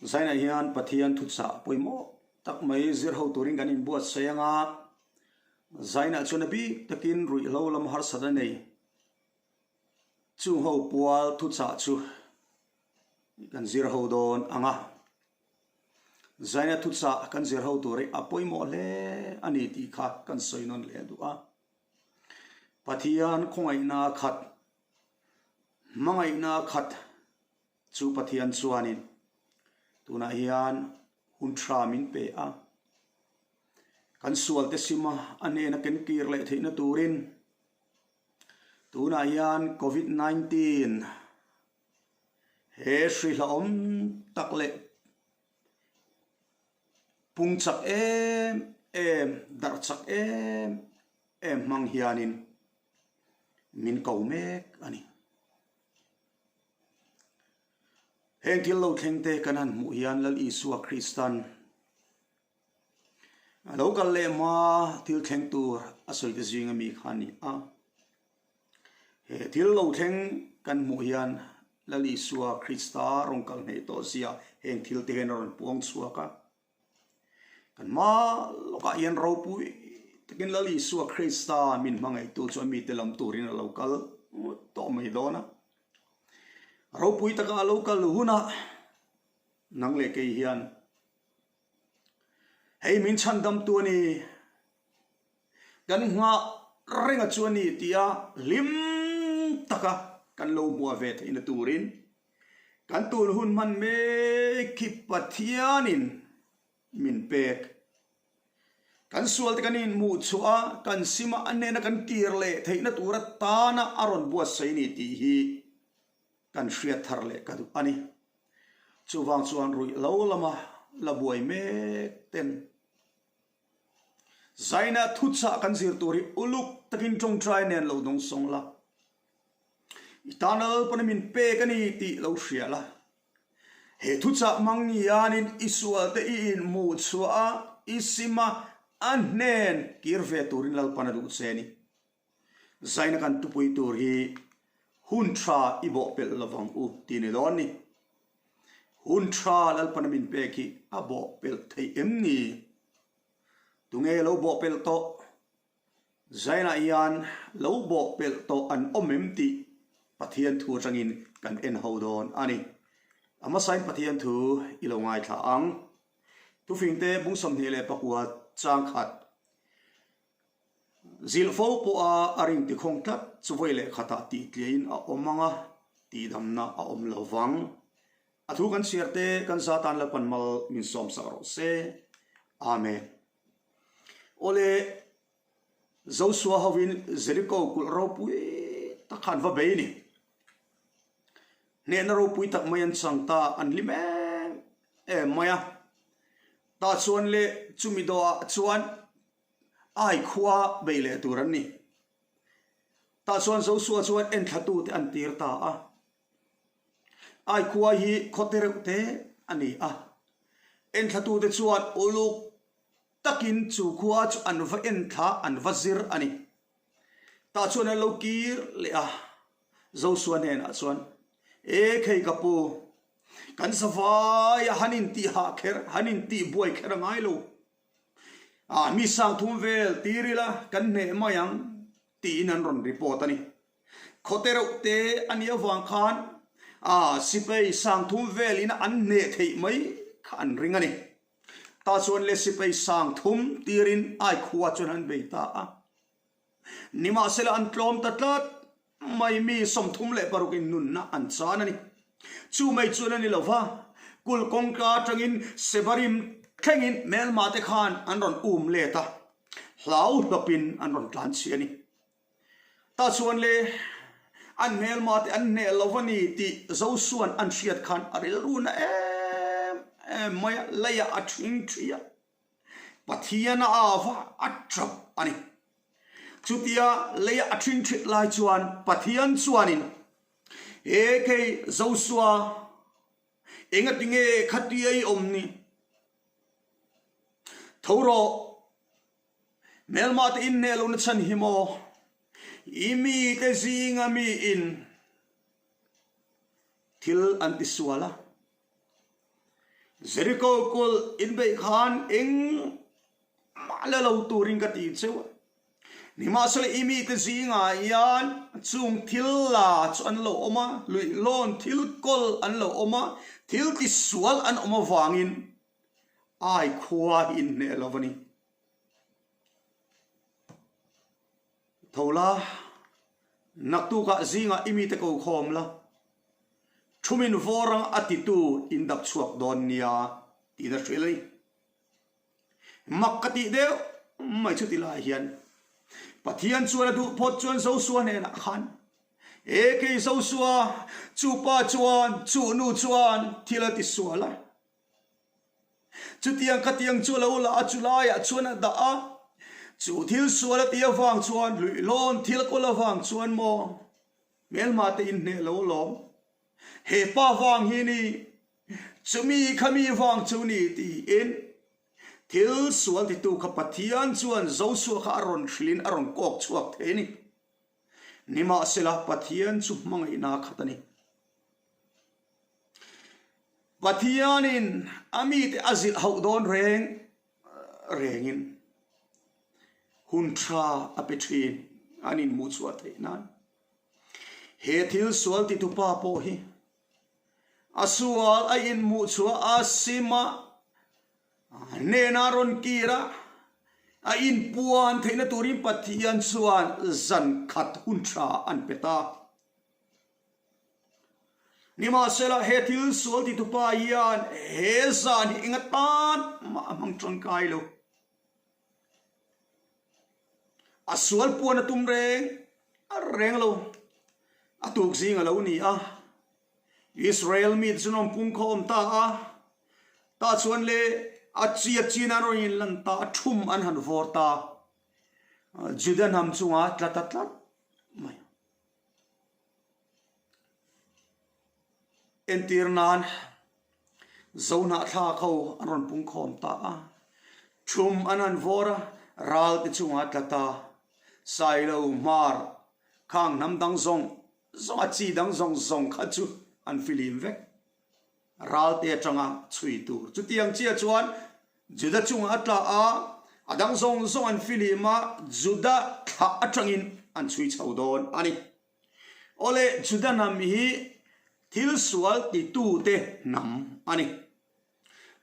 zaina hian pathian thu cha poimo tak mai zir ho turin kan in buat sayanga zaina chunabi takin rui lo lam har sada nei chu ho pual thu cha chu kan zir ho don anga zaina thu cha kan zir ho turi apoimo le ani ti kha kan soinon le du a pathian khongai na khat mangai na khat chu pathian chuanin tuna hian hun thra min pe a kan sual te sima ane na ken kir le theina turin tuna hian covid-19 he shri la om takle pung chak em dar chak em mang hianin min kau mek ani heng thil lo thengte kanan mu hian lal isua Kristan lo kal le ma thil theng tur asoi te zinga mi khani a he thil lo theng kan mu hian lal isua Krista rong kal nei to sia heng thil te hen ron puang chuaka kan ma loka yen ro pui takin lal isua Krista min mangai tu chu mi te lam turin lo kal to mai dona ro pui taka local huna nang le ke hian hei min chan dam tu ni kan nga renga chuani tia lim taka kan lo bua vet in turin kan tur hun man me ki pathianin min pek kan sual te kanin mu chua kan sima anena kan kirle theina tura tana aron bua saini ti hi kan shriat thar le ka du ani chuwang chuan rui lo lama labuai me ten zaina thutsa kan zir turi uluk takin tong try nen lo dong song la itanal panamin pe kani ti lo shriala he thutsa mangianin isua te in mu chua isima annen kirve turin lal panadu seni zaina kan tupui tur hi hun tra ibo pel lavang u tini doni hun tra lal panamin peki abo pel thei emni tunge lo bo pel to zaina ian lo bo pel to an omem ti pathian thu rangin kan en hodon ani ama sain pathian thu ilongai tha ang tu fingte bung som ni le pakua chang khat zilfo po a aring ti khong tat chuwai le khata ti tlein a omanga ti damna a om lovang athu kan siarte kan satan la panmal min som saro se amen ole Joshua hawin Jericho kul ro pui ta khan va beini ne na ro pui tak mayan sangta an lime maya ta chuan le chumido chuan ai khua beile turan ni ta chuan Joshua chuan en thatu te an tir ta a ai khua hi khotere te ani a en thatu te chuan uluk takin chu khua chu an va en tha an vazir ani ta chuan lo kir le a Joshua ne na chuan e khei kapu kan savai hanin ti ha kher hanin ti buai kher ngai lo mi sang thum vel tirila kan ne mayang ti nan ron report ani khotero te ania wang khan sipei sang thum vel in an ne thei mai khan ring ani ta chuan le sipei sang thum tirin ai khuwa chuan an beita a nima sela an tlom tatlat mai mi som thum le parukin nun na an chan ani chu mai chuan ani lova kul kongka tangin sebarim thengin mel mate khan an ron leta hlau bapin an ron tlan chi ani ta chuan le an mel mate an ne lovani ti Joshua an shiat khan aril runa maya laya athing thia pathiana ava atrap ani chutia laya athing thit lai chuan pathian chuanin ekei Joshua engatinge khatiai omni thoro melmat in nelun chan himo imi te zinga mi in thil antiswala Jericho kul in be khan eng mala lo turing ka ti chewa ni ma sole imi te zinga yan chung thil la chu an lo oma lui lon thil kol an lo oma thil ti sual an oma wangin ai khua in ne lovani thola naktu ka zinga imi te ko khom la thumin vorang atitu indak chuak don nia ina trilai makati de mai chu ti la hian pathian chuan du phot chuan zo suan ne na khan ek zo suwa chu pa chuan chu nu chuan thila ti suala chu tiang ka tiang chu lo la chu la ya chuan da a chu thil suala ti awang chuan lui lon thil ko la wang chuan mo mel ma te in ne lo lom he pa wang hi ni chumi khami wang chu ni ti in thil sual ti tu kha pathian chuan zo su kha aron thlin aron kok chuak the ni nima sela pathian chu mangai na khatani pathianin amit azil haudon rengin huntra apetrin anin mu chuwa the nan he thil sual ti tu pa po hi asual a in mu chuwa asima nenaron kira a in puan theina turin pathian chuan zan khat huntra an peta nima sela he thil sual ti tu pa yan he zan ingatan ma mang tron kai lo asual puan atum reng lo atuk zinga lo ni a Israel mit sunom pung khom ta chuan le a chia china ro in lan ta thum an han vor ta judan ham chunga tlat mai entirnan zona tha kho aron pung khom ta a thum an han vora ral ti chunga tlata sailo mar khang nam dang zong a chi dang zong khachu an filim vek ral te changa chui tu chu tiang chia chuan juda chung atla a adang zong an filima juda tha atangin an chui chaudon ani ole juda nam hi thil sual ti tu te nam ani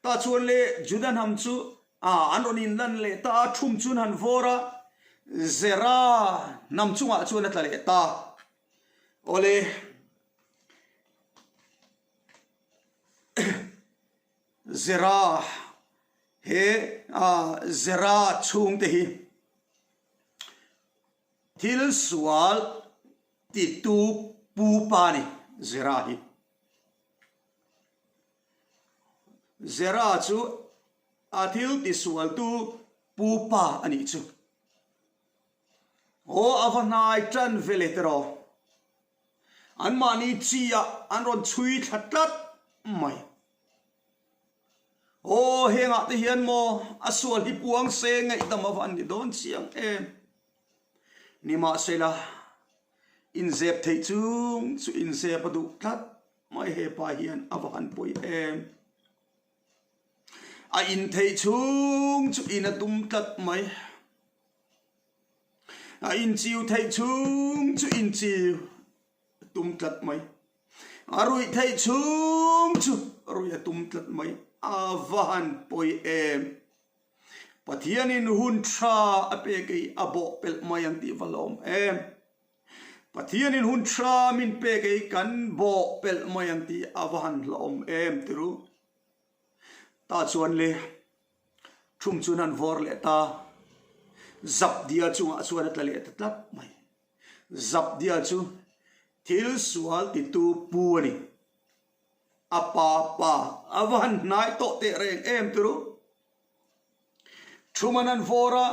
ta chuan le juda nam chu anonin lan le ta thum chun han vora zera nam chunga chuan atla le ta ole zera he zera chung te hi thil sual ti tu pu pa ni zera hi zera chu a thil ti sual tu pu pa ani chu o avanai tran veletero an mani chia an ron chui thatlat mai o henga te hian mo asual hi puang se ngai dama van ni don chiang em ni ma sela in zep thei chung chu in zep adu tlat mai he pa hian avan poi em a in thei chung chu in atum tlat mai a in chiu thei chung chu in chiu tum tlat mai arui thei chung chu arui atum tlat mai avan poi em pathianin huntra apekei abo pel mayang ti valom em pathianin huntra min pekei kan bo pel mayang ti avan lom em tiru ta chuan le thum chunan vor le ta zap dia chunga chuan atla le tatlat mai zap dia chu thil sual ti tu pu ani apa avan nai to te reng em turu thumanan vora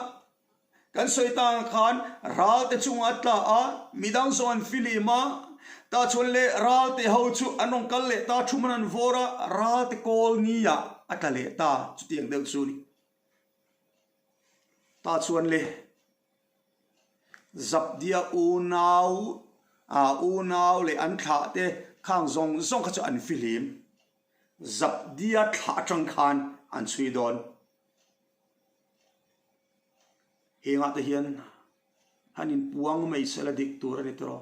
kan soitang khan ral te chunga tla a midang zon filima ta chunle ral te ho chu anong kal le ta thumanan vora ral te kol nia atale ta chutiang deu chu ni ta chunle zap dia u nau le an tha te khang zong kha chu an filim zap dia thla tang khan an chui don hinga te hian hanin puang mai sela dik tur ani tro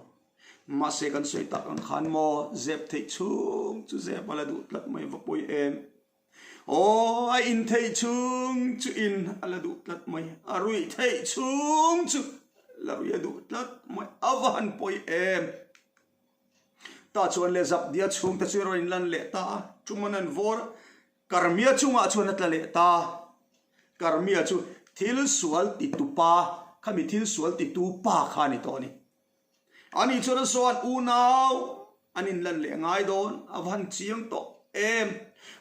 ma se kan soi tak ang khan mo zep thei chung chu zep ala du tlat mai va poi em o ai in thei chung chu in ala du tlat mai arui thei chung chu la ya du tlat mai avan poi em ta chuan le zap dia chung ta chu roin lan le ta chumanan vor karmia chunga chuan atla le ta karmia chu thil sual ti tupa khami thil sual ti tu pa khani to ni ani chura soan u naw anin lan le ngai don avan chiang to em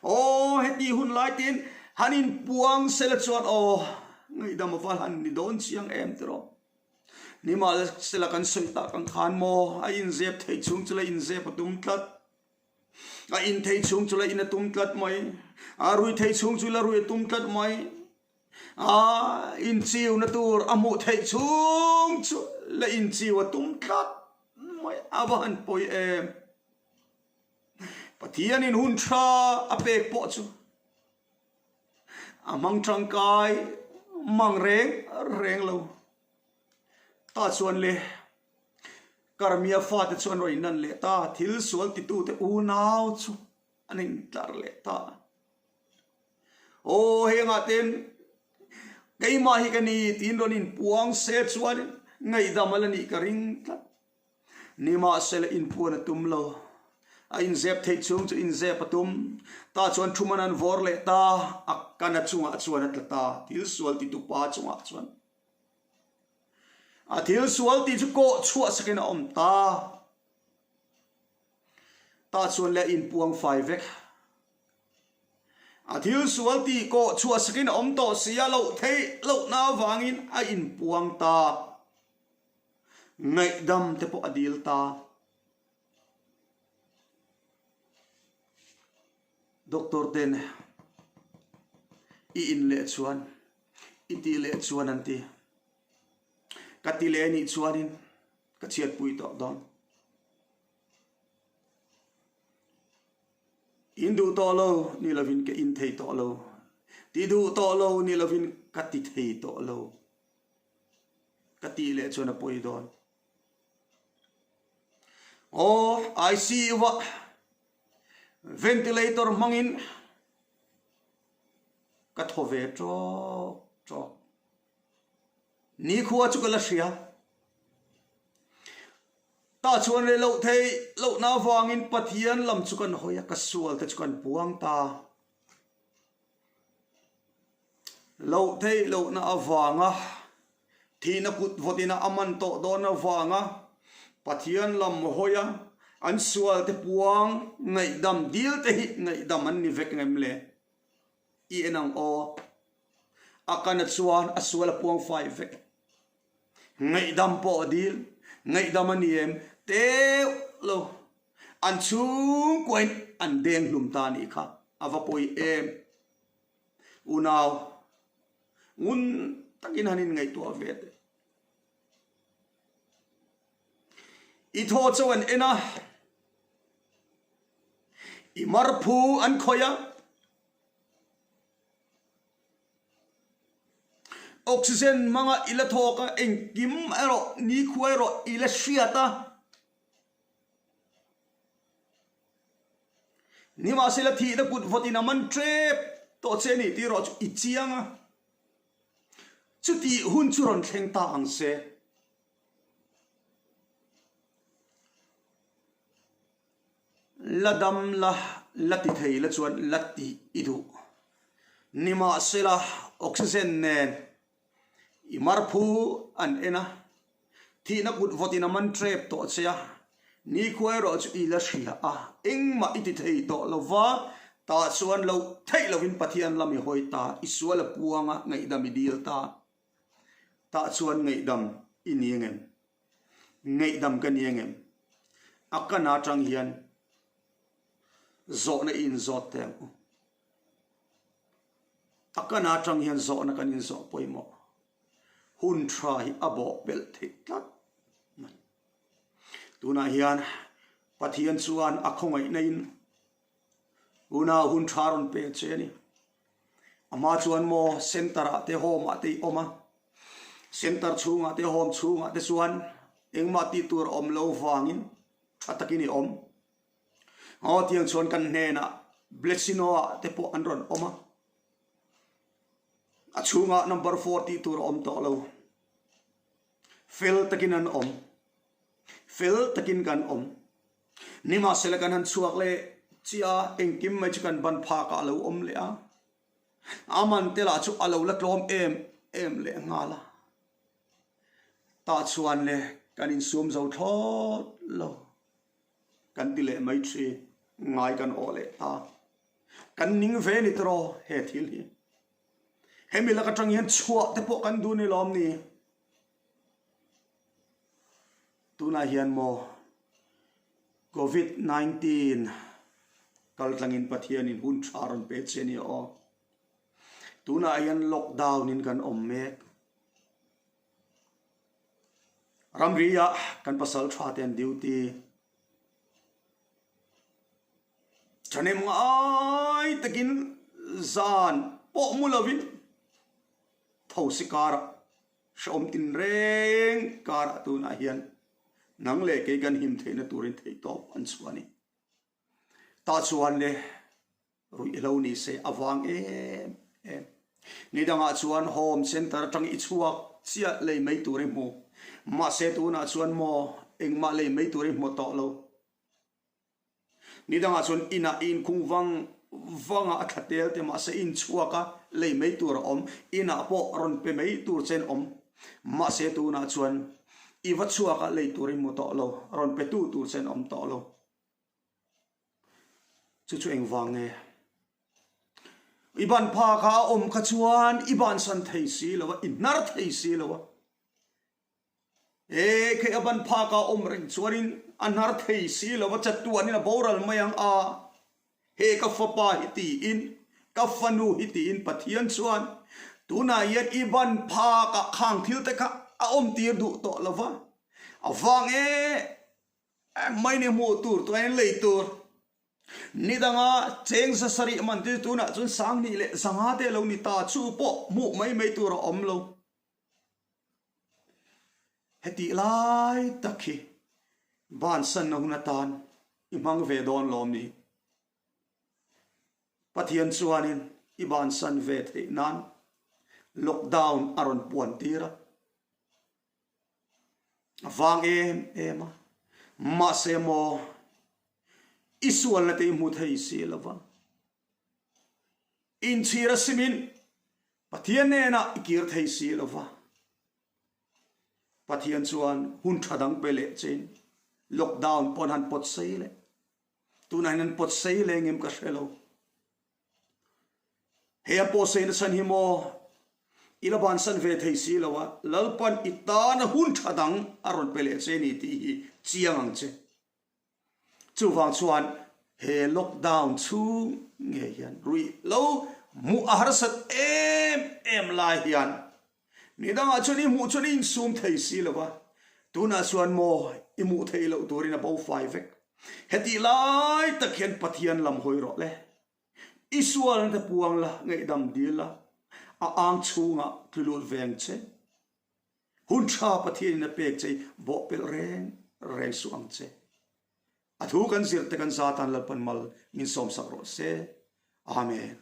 o heti hun lai tin hanin puang sela chuan o ngai dam aval han ni don chiang em tro ni ma sela kan soi ta kan khan mo a in zep thei chung chula in zep atum tlat a in thei chung chula in atum tlat mai a rui thei chung chula rui atum tlat mai in chiu na tur amu thei chung chu la in chiu atum tlat mai avan poi em pathian in hun tha apek po chu amang trangkai mang reng lo ta chuan le karmia fa te chuan roi nan le ta thil sual ti tu te u naw chu anin tlar le ta o henga ten kai ma hi kani tin ron in puang se chuan ngai damalani ka ring tlat ni ma sel in puan tum lo a in zep thei chung chu in zep atum ta chuan thumanan vor le ta akana chunga chuan atla ta thil sual ti tu pa chunga chuan a thil sual ti chu ko chua sakena om ta chuan le in puang fai vek a thil sual ti ko chua sakena om to sia lo thei lo na wangin a in puang ta ngai dam te po adil ta doctor ten i in le chuan i ti le chuan an ti ka ti le ni chuanin ka chiat pui to don in du to lo ni lovin ke in thei to lo ti du to lo ni lovin ka ti thei to lo ka ti le chuan a pui don oh I see what ventilator mangin ka thove tro ni khuwa chu kala sia ta chuan le lo thei lo na wangin pathian lam chu kan hoya ka sual te chu kan puang ta lo thei lo na awanga thina kut votina aman to do na wanga pathian lam hoya an sual te puang ngai dam dil te hi ngai dam an ni vek ngem le i enang o akana chuan asual puang fai vek ngai dam po dil ngai dam an em te lo an chung koin an deng lum ta ni kha avapoi em unaw ngun takin hanin ngai to vet i tho chuan ena i marphu an khoya oxygen manga ila thoka engkim ero ni khuero ila shiata ni ma sila thi da kut votina man trep to cheni ti ro i chianga chuti hun churon thleng ta ang se ladam la lati thei la chuan lati idu nima sela oxygen nen i marphu an ena thina kut votina man trep to chia ni khuairo chu i la shia a engma iti thei to lova ta chuan lo thei lovin pathian lami hoi ta isuala puanga ngai dam idil ta chuan ngai dam iniengem ngai dam kaniengem akana tang hian zo na in zo te akana tang hian zo na kanin zo poimo hun try abo bel thiklat tuna hian pathian chuan akhongai nain una hun tharon pe che ni ama chuan mo center te home ate oma center chunga te home chunga te chuan engma ti tur om lo wangin atakini om o tiang chuan kan hne na blessinoa te po anron oma achunga number 40 tur om to lo fel takin an om fel takin kan om nima selakan han chuak le chia engkim mai chikan ban pha ka lo om le a aman tela chu alo la tlom em le ngala ta chuan le kan in sum zo thot lo kan tile mai chi ngai kan ole ta kan ning ve ni tro he thil hi hemila ka tang yan chua te po kan du ni lom ni tuna hian mo COVID-19 kaltlangin pathian in hun charon pe cheni o tuna hian lockdown in kan omme ramriya kan pasal thaten duty chanem ngai takin zan po mulovin thausikara shom tin reng kara tuna hian nang le ke gan him theina turin thei top an chuani ta chuan le rui lo ni se awang em ni danga chuan home center tang I chuak chia le mai turi mu ma se tu na chuan mo engma le mai turi mo to lo ni danga chuan ina in kungwang wanga athatel te ma se in chuaka le mai tur om ina po ron pe mai tur chen om ma se tu na chuan iwa chuaka le turin mo to lo ron pe tu tur chen om to lo chu eng wange iban pha kha om kha chuan iban san thei si lo inar thei si lo ke aban pha ka om ring chuarin anar thei si lo chatuan in boral mayang a he ka fapa hiti in ka fanu hiti in pathian chuan tuna yet iban pha ka khang thil te kha a om tir du to lova awang mai ne mo tur to en lei tur nidanga cheng sa sari man ti tuna chun sang ni le sanga te lo ni ta chu po mu mai tur om lo heti lai takhi ban san no na tan imang ve don lom ni pathian chuanin iban san ve the nan lockdown aron puan tira awang ema ma se mo isual na te mu thei si lova in chira simin pathian ne na ikir thei si lova pathian chuan hun thadang pele chen lockdown pon han pot sei le tunan han pot sei le ngem ka shelo he po sei na san hi mo ilaban san ve thei si lova lalpan itana hun thadang aron pele chen ni ti chiang ang che chu wang chuan he lockdown chu nge hian rui lo mu aharsat em lai hian ni danga chuni mu chuni in sum thei si lova tuna chuan mo imu thei lo turin a bo 5 vek heti lai takhian pathian lam hoi ro le isual te puang la ngai dam dila a ang chunga tulul veng che hun tha pathian na pek che bo pel reng su ang che athu kan zir te kan satan lapan mal min som sakro se amen